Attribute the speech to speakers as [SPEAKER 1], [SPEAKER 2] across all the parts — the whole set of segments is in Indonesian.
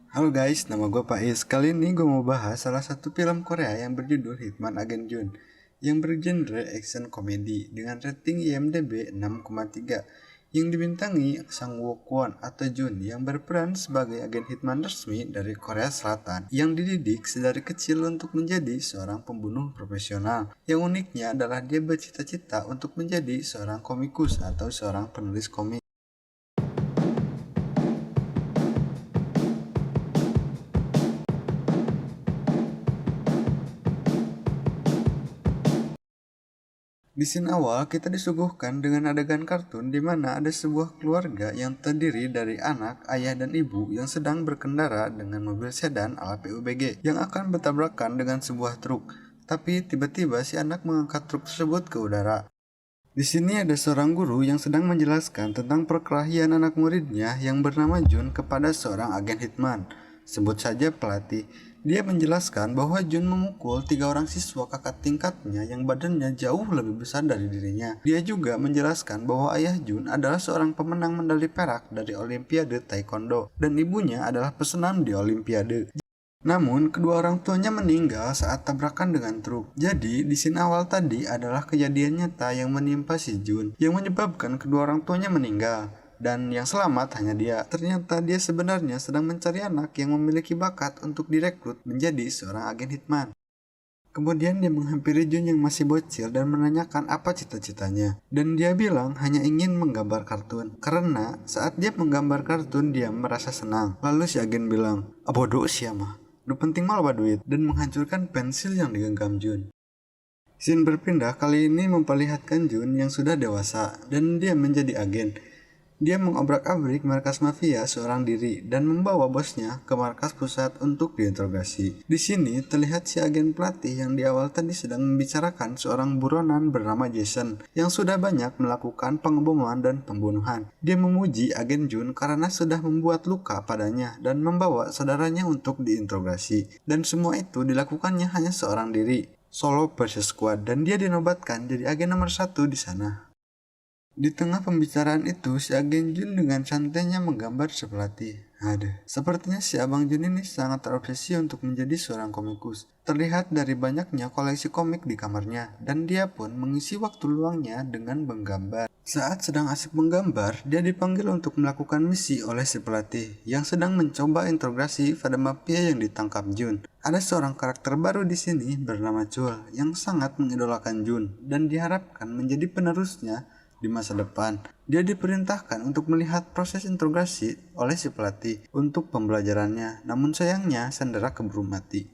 [SPEAKER 1] Halo guys, nama gue Pais. Kali ini gue mau bahas salah satu film Korea yang berjudul Hitman Agent Jun yang bergenre action komedi dengan rating IMDb 6,3 yang dibintangi Sang Woo Kwon atau Jun yang berperan sebagai agen hitman resmi dari Korea Selatan yang dididik sedari kecil untuk menjadi seorang pembunuh profesional. Yang uniknya adalah dia bercita-cita untuk menjadi seorang komikus atau seorang penulis komik. Di scene awal, kita disuguhkan dengan adegan kartun di mana ada sebuah keluarga yang terdiri dari anak, ayah, dan ibu yang sedang berkendara dengan mobil sedan ala PUBG yang akan bertabrakan dengan sebuah truk. Tapi tiba-tiba si anak mengangkat truk tersebut ke udara. Di sini ada seorang guru yang sedang menjelaskan tentang perkelahian anak muridnya yang bernama Jun kepada seorang agen hitman. Sebut saja pelatih. Dia menjelaskan bahwa Jun memukul 3 orang siswa kakak tingkatnya yang badannya jauh lebih besar dari dirinya. Dia juga menjelaskan bahwa ayah Jun adalah seorang pemenang medali perak dari Olimpiade Taekwondo dan ibunya adalah pesenam di Olimpiade. Namun, kedua orang tuanya meninggal saat tabrakan dengan truk. Jadi, di scene awal tadi adalah kejadian nyata yang menimpa si Jun, yang menyebabkan kedua orang tuanya meninggal. Dan yang selamat hanya dia. Ternyata dia sebenarnya sedang mencari anak yang memiliki bakat untuk direkrut menjadi seorang agen hitman. Kemudian dia menghampiri Jun yang masih bocil dan menanyakan apa cita-citanya. Dan dia bilang hanya ingin menggambar kartun. Karena saat dia menggambar kartun dia merasa senang. Lalu si agen bilang, "Abodo siapa? Nu penting malah duit," dan menghancurkan pensil yang digenggam Jun. Scene berpindah kali ini memperlihatkan Jun yang sudah dewasa dan dia menjadi agen. Dia mengobrak-abrik markas mafia seorang diri dan membawa bosnya ke markas pusat untuk diinterogasi. Di sini terlihat si agen pelatih yang di awal tadi sedang membicarakan seorang buronan bernama Jason yang sudah banyak melakukan pengeboman dan pembunuhan. Dia memuji agen Jun karena sudah membuat luka padanya dan membawa saudaranya untuk diinterogasi. Dan semua itu dilakukannya hanya seorang diri, solo versus squad, dan dia dinobatkan jadi agen nomor 1 di sana. Di tengah pembicaraan itu, si agen Jun dengan santainya menggambar si pelatih. Sepertinya si abang Jun ini sangat terobsesi untuk menjadi seorang komikus. Terlihat dari banyaknya koleksi komik di kamarnya, dan dia pun mengisi waktu luangnya dengan menggambar. Saat sedang asik menggambar, dia dipanggil untuk melakukan misi oleh si pelatih yang sedang mencoba interogasi pada mafia yang ditangkap Jun. Ada seorang karakter baru di sini bernama Chul yang sangat mengidolakan Jun dan diharapkan menjadi penerusnya di masa depan. Dia diperintahkan untuk melihat proses interogasi oleh si pelatih untuk pembelajarannya, namun sayangnya Sandra keburu mati.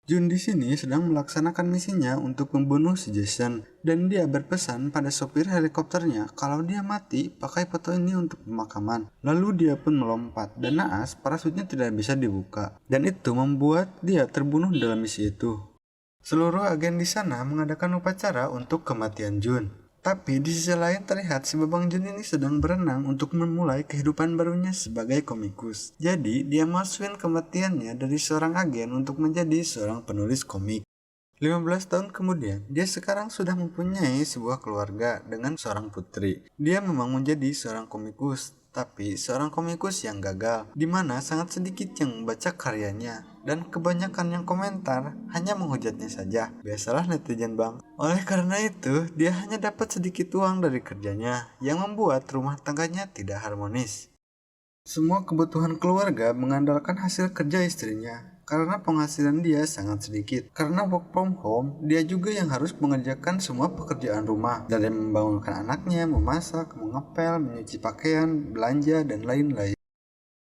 [SPEAKER 1] Jun di sini sedang melaksanakan misinya untuk membunuh si Jason, dan dia berpesan pada sopir helikopternya kalau dia mati pakai foto ini untuk pemakaman. Lalu dia pun melompat, dan naas parasutnya tidak bisa dibuka, dan itu membuat dia terbunuh dalam misi itu. Seluruh agen di sana mengadakan upacara untuk kematian Jun. Tapi di sisi lain terlihat si Babang Jun ini sedang berenang untuk memulai kehidupan barunya sebagai komikus. Jadi dia masukin kematiannya dari seorang agen untuk menjadi seorang penulis komik. 15 tahun kemudian, dia sekarang sudah mempunyai sebuah keluarga dengan seorang putri. Dia memang menjadi seorang komikus, tapi seorang komikus yang gagal, di mana sangat sedikit yang membaca karyanya, dan kebanyakan yang komentar hanya menghujatnya saja. Biasalah netizen bang. Oleh karena itu, dia hanya dapat sedikit uang dari kerjanya, yang membuat rumah tangganya tidak harmonis. Semua kebutuhan keluarga mengandalkan hasil kerja istrinya, karena penghasilan dia sangat sedikit. Karena work from home, dia juga yang harus mengerjakan semua pekerjaan rumah, dari membangunkan anaknya, memasak, mengepel, menyuci pakaian, belanja, dan lain-lain.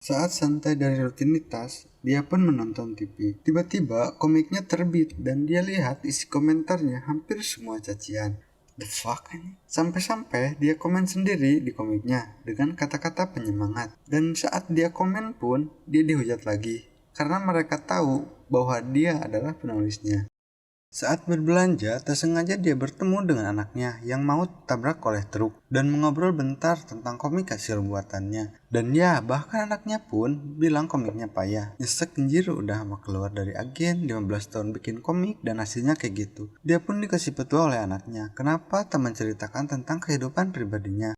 [SPEAKER 1] Saat santai dari rutinitas, dia pun menonton TV. Tiba-tiba komiknya terbit dan dia lihat isi komentarnya hampir semua cacian. The fuck ini? Sampai-sampai dia komen sendiri di komiknya dengan kata-kata penyemangat. Dan saat dia komen pun, dia dihujat lagi. Karena mereka tahu bahwa dia adalah penulisnya. Saat berbelanja, tersengaja dia bertemu dengan anaknya yang mau tabrak oleh truk dan mengobrol bentar tentang komik hasil buatannya. Dan ya, bahkan anaknya pun bilang komiknya payah. Nyesek anjir udah mau keluar dari agen, 15 tahun bikin komik dan hasilnya kayak gitu. Dia pun dikasih petua oleh anaknya, kenapa tak menceritakan tentang kehidupan pribadinya.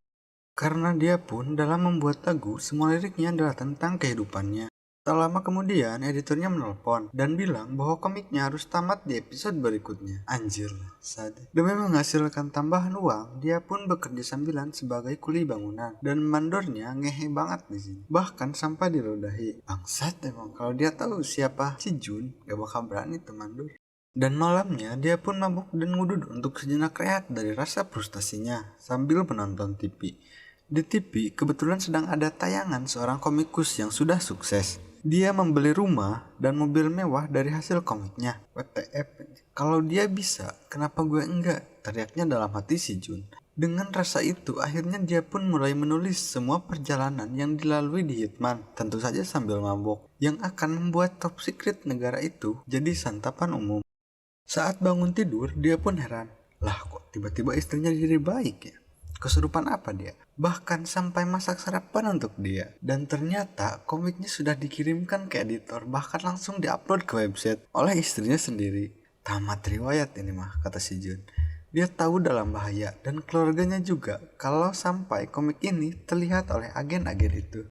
[SPEAKER 1] Karena dia pun dalam membuat lagu, semua liriknya adalah tentang kehidupannya. Tak lama kemudian, editornya menelpon dan bilang bahwa komiknya harus tamat di episode berikutnya. Anjir, sadis. Demi menghasilkan tambahan uang, dia pun bekerja sambilan sebagai kuli bangunan. Dan mandornya ngehe banget di sini. Bahkan sampai diludahi. Bangsat emang, kalau dia tahu siapa si Jun, gak bakal berani tuh mandor. Dan malamnya, dia pun mabuk dan ngudud untuk sejenak rehat dari rasa frustasinya sambil menonton TV. Di TV, kebetulan sedang ada tayangan seorang komikus yang sudah sukses. Dia membeli rumah dan mobil mewah dari hasil komiknya. WTF, kalau dia bisa, kenapa gue enggak? Teriaknya dalam hati si Jun. Dengan rasa itu, akhirnya dia pun mulai menulis semua perjalanan yang dilalui di Hitman, tentu saja sambil mabok, yang akan membuat top secret negara itu jadi santapan umum. Saat bangun tidur, dia pun heran. Lah kok tiba-tiba istrinya jadi baik ya? Kesurupan apa dia? Bahkan sampai masak sarapan untuk dia. Dan ternyata komiknya sudah dikirimkan ke editor, bahkan langsung diupload ke website oleh istrinya sendiri. Tamat riwayat ini mah, kata si Jun. Dia tahu dalam bahaya dan keluarganya juga kalau sampai komik ini terlihat oleh agen-agen itu.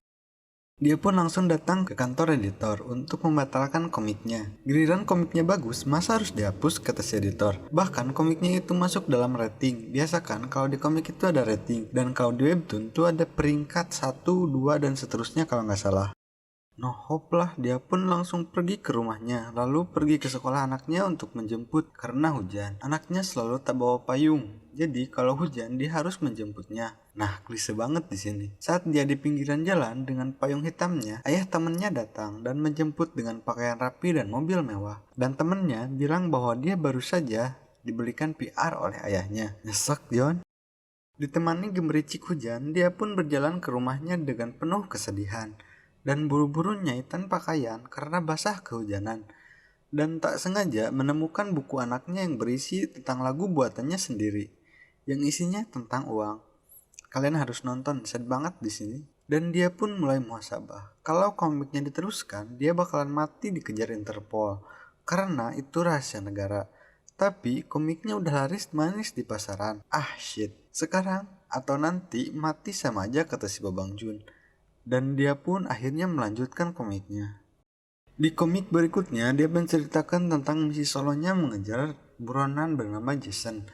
[SPEAKER 1] Dia pun langsung datang ke kantor editor untuk membatalkan komiknya. Giliran komiknya bagus, masa harus dihapus, kata si editor. Bahkan komiknya itu masuk dalam rating. Biasa kan kalau di komik itu ada rating. Dan kalau di webtoon itu ada peringkat 1, 2, dan seterusnya kalau nggak salah. No hope lah, dia pun langsung pergi ke rumahnya, lalu pergi ke sekolah anaknya untuk menjemput karena hujan. Anaknya selalu tak bawa payung, jadi kalau hujan dia harus menjemputnya. Nah, klise banget di sini. Saat dia di pinggiran jalan dengan payung hitamnya, ayah temannya datang dan menjemput dengan pakaian rapi dan mobil mewah. Dan temannya bilang bahwa dia baru saja dibelikan PR oleh ayahnya. Nyesek, John. Ditemani gemericik hujan, dia pun berjalan ke rumahnya dengan penuh kesedihan. Dan buru-buru nyaitan pakaian karena basah kehujanan. Dan tak sengaja menemukan buku anaknya yang berisi tentang lagu buatannya sendiri. Yang isinya tentang uang. Kalian harus nonton, sad banget di sini. Dan dia pun mulai muhasabah. Kalau komiknya diteruskan, dia bakalan mati dikejar Interpol. Karena itu rahasia negara. Tapi komiknya udah laris manis di pasaran. Ah shit, sekarang atau nanti mati sama aja, kata si Babang Jun. Dan dia pun akhirnya melanjutkan komiknya. Di komik berikutnya, dia menceritakan tentang misi solonya mengejar buronan bernama Jason.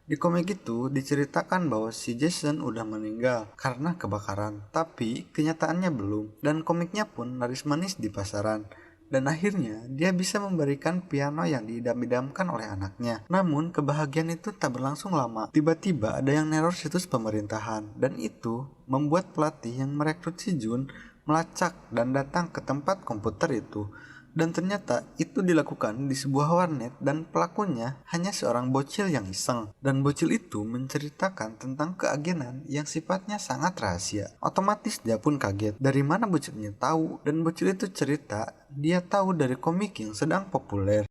[SPEAKER 1] Di komik itu diceritakan bahwa si Jason udah meninggal karena kebakaran, tapi kenyataannya belum. Dan komiknya pun laris manis di pasaran. Dan akhirnya dia bisa memberikan piano yang diidam-idamkan oleh anaknya. Namun kebahagiaan itu tak berlangsung lama. Tiba-tiba ada yang neror situs pemerintahan. Dan itu membuat pelatih yang merekrut si Jun melacak dan datang ke tempat komputer itu. Dan ternyata itu dilakukan di sebuah warnet dan pelakunya hanya seorang bocil yang iseng. Dan bocil itu menceritakan tentang keagenan yang sifatnya sangat rahasia. Otomatis dia pun kaget. Dari mana bocilnya tahu? Dan bocil itu cerita dia tahu dari komik yang sedang populer.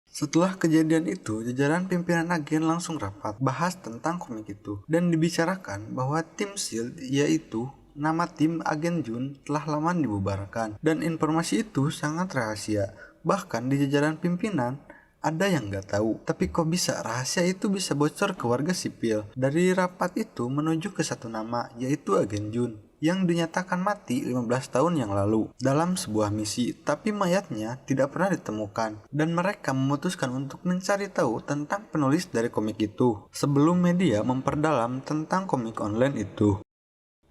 [SPEAKER 1] Setelah kejadian itu, jajaran pimpinan agen langsung rapat bahas tentang komik itu. Dan dibicarakan bahwa tim SHIELD yaitu nama tim agen Jun telah lama dibubarkan dan informasi itu sangat rahasia. Bahkan di jajaran pimpinan ada yang nggak tahu. Tapi kok bisa rahasia itu bisa bocor ke warga sipil? Dari rapat itu menuju ke satu nama, yaitu agen Jun yang dinyatakan mati 15 tahun yang lalu dalam sebuah misi, tapi mayatnya tidak pernah ditemukan. Dan mereka memutuskan untuk mencari tahu tentang penulis dari komik itu sebelum media memperdalam tentang komik online itu.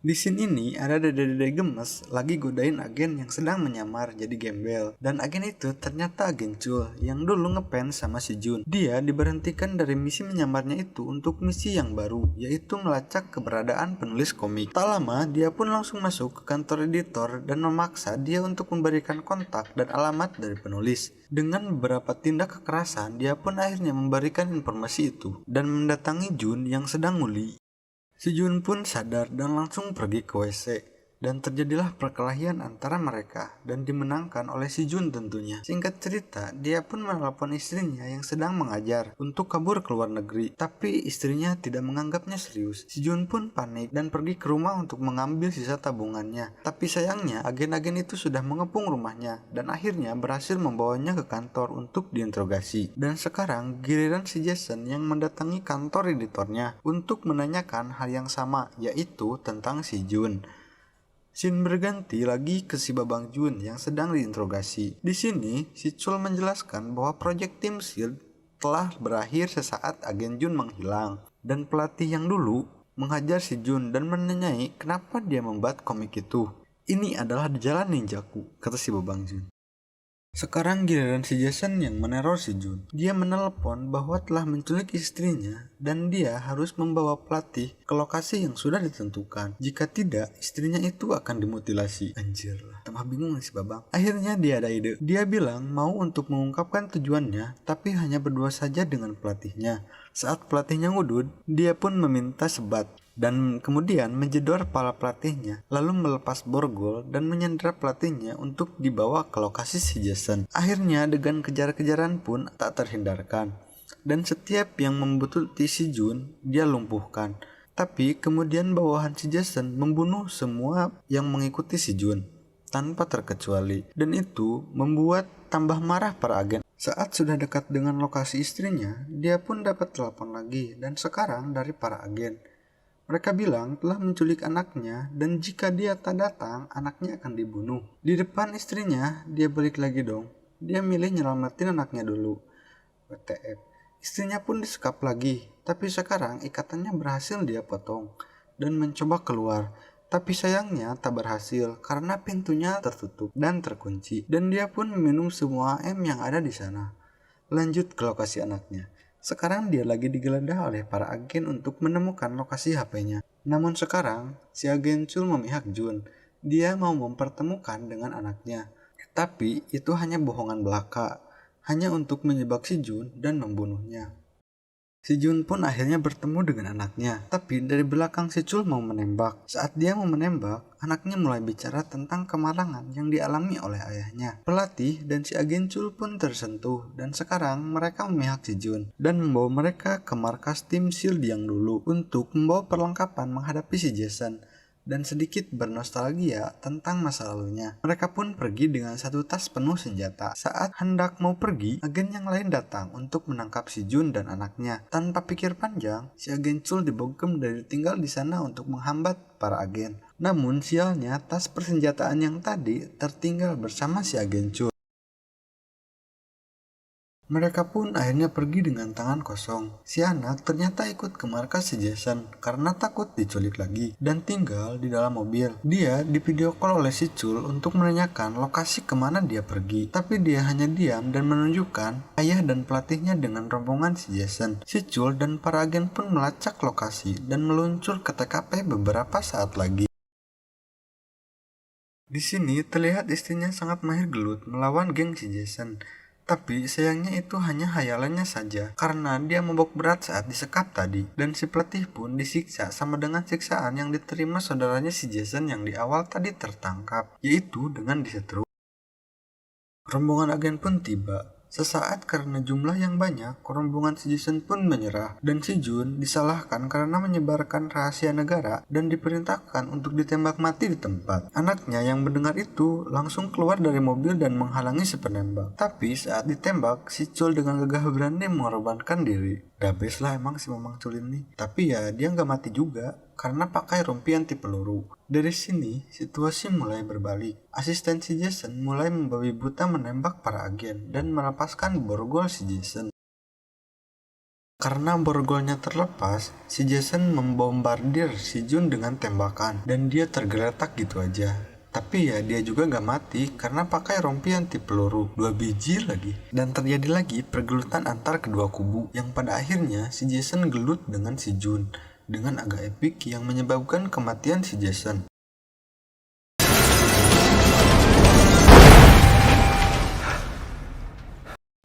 [SPEAKER 1] Di scene ini ada dede-dede gemes lagi godain agen yang sedang menyamar jadi gembel. Dan agen itu ternyata agen Chul yang dulu ngefans sama si Jun. Dia diberhentikan dari misi menyamarnya itu untuk misi yang baru, yaitu melacak keberadaan penulis komik. Tak lama dia pun langsung masuk ke kantor editor dan memaksa dia untuk memberikan kontak dan alamat dari penulis. Dengan beberapa tindak kekerasan, dia pun akhirnya memberikan informasi itu dan mendatangi Jun yang sedang nguli. Si Jun pun sadar dan langsung pergi ke WC. Dan terjadilah perkelahian antara mereka dan dimenangkan oleh si Jun tentunya. Singkat cerita, dia pun menelpon istrinya yang sedang mengajar untuk kabur ke luar negeri. Tapi istrinya tidak menganggapnya serius. Si Jun pun panik dan pergi ke rumah untuk mengambil sisa tabungannya. Tapi sayangnya agen-agen itu sudah mengepung rumahnya dan akhirnya berhasil membawanya ke kantor untuk diinterogasi. Dan sekarang giliran si Jason yang mendatangi kantor editornya untuk menanyakan hal yang sama, yaitu tentang si Jun. Scene berganti lagi ke si Babang Jun yang sedang diinterogasi. Di sini, si Chul menjelaskan bahwa proyek Tim Shield telah berakhir sesaat agen Jun menghilang. Dan pelatih yang dulu menghajar si Jun dan menanyai kenapa dia membuat komik itu. Ini adalah jalan ninjaku, kata si Babang Jun. Sekarang giliran si Jason yang meneror si Jun. Dia menelpon bahwa telah menculik istrinya dan dia harus membawa pelatih ke lokasi yang sudah ditentukan. Jika tidak, istrinya itu akan dimutilasi. Anjir lah, tambah bingung si Babang. Akhirnya dia ada ide. Dia bilang mau untuk mengungkapkan tujuannya, tapi hanya berdua saja dengan pelatihnya. Saat pelatihnya ngudud, dia pun meminta sebat. Dan kemudian menjedor kepala pelatihnya, lalu melepas borgol dan menyandera pelatihnya untuk dibawa ke lokasi si Jason. Akhirnya adegan kejar-kejaran pun tak terhindarkan, dan setiap yang membutuhkan si Jun, dia lumpuhkan. Tapi kemudian bawahan si Jason membunuh semua yang mengikuti si Jun, tanpa terkecuali, dan itu membuat tambah marah para agen. Saat sudah dekat dengan lokasi istrinya, dia pun dapat telepon lagi, dan sekarang dari para agen. Mereka bilang telah menculik anaknya dan jika dia tak datang, anaknya akan dibunuh. Di depan istrinya, dia balik lagi dong. Dia milih nyelamatin anaknya dulu. WTF. Istrinya pun disekap lagi, tapi sekarang ikatannya berhasil dia potong dan mencoba keluar. Tapi sayangnya tak berhasil karena pintunya tertutup dan terkunci dan dia pun meminum semua AM yang ada di sana. Lanjut ke lokasi anaknya. Sekarang dia lagi digeledah oleh para agen untuk menemukan lokasi HP-nya. Namun sekarang, si agen Chul memihak Jun. Dia mau mempertemukan dengan anaknya. Tapi itu hanya bohongan belaka. Hanya untuk menjebak si Jun dan membunuhnya. Si Jun pun akhirnya bertemu dengan anaknya, tapi dari belakang si Chul mau menembak. Saat dia mau menembak, anaknya mulai bicara tentang kemalangan yang dialami oleh ayahnya. Pelatih dan si agen Chul pun tersentuh, dan sekarang mereka memihak si Jun dan membawa mereka ke markas tim Shield yang dulu untuk membawa perlengkapan menghadapi si Jason dan sedikit bernostalgia tentang masa lalunya. Mereka pun pergi dengan satu tas penuh senjata. Saat hendak mau pergi, agen yang lain datang untuk menangkap si Jun dan anaknya. Tanpa pikir panjang, si agen Chul dibogem dan tinggal di sana untuk menghambat para agen. Namun sialnya, tas persenjataan yang tadi tertinggal bersama si agen Chul. Mereka pun akhirnya pergi dengan tangan kosong. Si anak ternyata ikut ke markas si Jason karena takut diculik lagi dan tinggal di dalam mobil. Dia di video call oleh si Chul untuk menanyakan lokasi kemana dia pergi. Tapi dia hanya diam dan menunjukkan ayah dan pelatihnya dengan rombongan si Jason. Si Chul dan para agen pun melacak lokasi dan meluncur ke TKP beberapa saat lagi. Di sini terlihat istrinya sangat mahir gelut melawan geng si Jason. Tapi sayangnya itu hanya hayalannya saja karena dia mabok berat saat disekap tadi dan si pelatih pun disiksa sama dengan siksaan yang diterima saudaranya si Jason yang di awal tadi tertangkap, yaitu dengan disetruk. Rombongan agen pun tiba. Sesaat karena jumlah yang banyak, rombongan si Jason pun menyerah dan si Jun disalahkan karena menyebarkan rahasia negara dan diperintahkan untuk ditembak mati di tempat. Anaknya yang mendengar itu langsung keluar dari mobil dan menghalangi si penembak. Tapi saat ditembak, si Chul dengan gagah berani mengorbankan diri. Dabes lah emang si Mamang Chul ini. Tapi ya dia nggak mati juga karena pakai rompi anti peluru. Dari sini, situasi mulai berbalik. Asisten si Jason mulai membabi buta menembak para agen dan melepaskan borgol si Jason. Karena borgolnya terlepas, si Jason membombardir si Jun dengan tembakan dan dia tergeletak gitu aja. Tapi ya dia juga gak mati karena pakai rompi anti peluru 2 biji lagi. Dan terjadi lagi pergelutan antar kedua kubu yang pada akhirnya si Jason gelut dengan si Jun dengan agak epik yang menyebabkan kematian si Jason.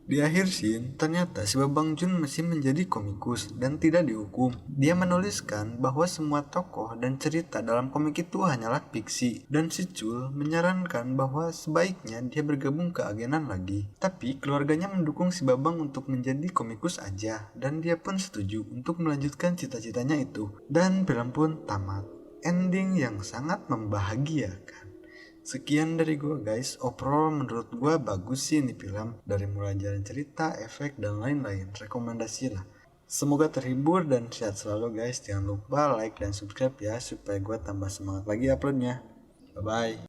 [SPEAKER 1] Di akhir scene, ternyata si Babang Jun masih menjadi komikus dan tidak dihukum. Dia menuliskan bahwa semua tokoh dan cerita dalam komik itu hanyalah fiksi. Dan si Chul menyarankan bahwa sebaiknya dia bergabung ke agenan lagi. Tapi keluarganya mendukung si Babang untuk menjadi komikus aja. Dan dia pun setuju untuk melanjutkan cita-citanya itu. Dan film pun tamat. Ending yang sangat membahagiakan. Sekian dari gue guys, overall menurut gue bagus sih ini film. Dari mulai jalan cerita, efek, dan lain-lain, rekomendasi lah. Semoga terhibur dan sehat selalu guys. Jangan lupa like dan subscribe ya, supaya gue tambah semangat lagi uploadnya. Bye-bye.